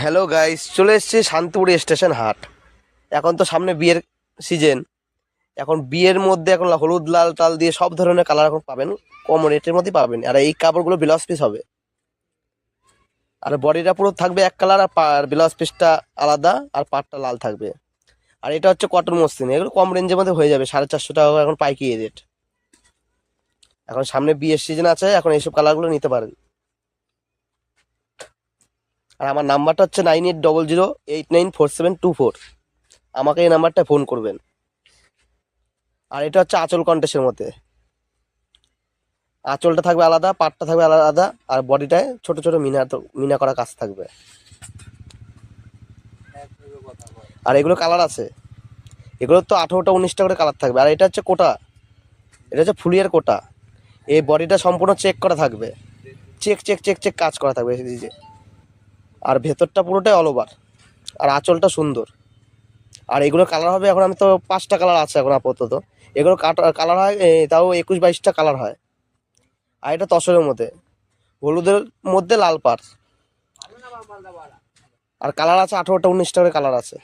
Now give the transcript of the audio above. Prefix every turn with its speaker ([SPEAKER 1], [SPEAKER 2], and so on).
[SPEAKER 1] Hello guys, চলে এসেছি Shantipur station হাট। এখন তো সামনে বিয়ের সিজন। এখন বিয়ের মধ্যে এখন হলুদ লাল টাল দিয়ে সব ধরনের কালার এখন পাবেন, কম রেটের মধ্যে পাবেন। আর এই কাপড়গুলো ব্লাউজ পিস হবে, আর বডিটা পুরো থাকবে এক কালার, আর ব্লাউজ পিসটা আলাদা, আর পাটটা লাল থাকবে। আর এটা হচ্ছে কটন মসলিন, এগুলো কম রেঞ্জের মধ্যে হয়ে যাবে, 450 টাকা এখন পাইকারি রেট। এখন সামনে বিয়ের সিজন আছে, এখন এইসব কালারগুলো নিতে পারেন। আর আমার নাম্বারটা হচ্ছে 9800894724। আমাকে এই নাম্বারটা ফোন করবেন। আর এটা হচ্ছে আঁচল কন্টেস্টের মধ্যে, আঁচলটা থাকবে আলাদা, পাটটা থাকবে আলাদা, আর বডিটায় ছোট ছোট মিনা করা কাজ থাকবে। আর এগুলো কালার আছে, এগুলো তো 18টা 19টা করে কালার থাকবে। আর এটা হচ্ছে কোটা, এটা হচ্ছে ফুলিয়ার কোটা। এই বডিটা সম্পূর্ণ চেক করা থাকবে, চেক চেক চেক চেক কাজ করা থাকবে এই যে। আর ভেতরটা পুরোটাই অল ওভার, আর আঁচলটা সুন্দর। আর এগুলো কালার হবে, এখন আমি তো 5টা কালার আছে এখন আপাতত। এগুলো কালার হয় তাও 21-22টা কালার হয়। আর এটা তসরের মধ্যে, হলুদের মধ্যে লাল পাড়। আর কালার আছে 18টা 19টা করে কালার আছে।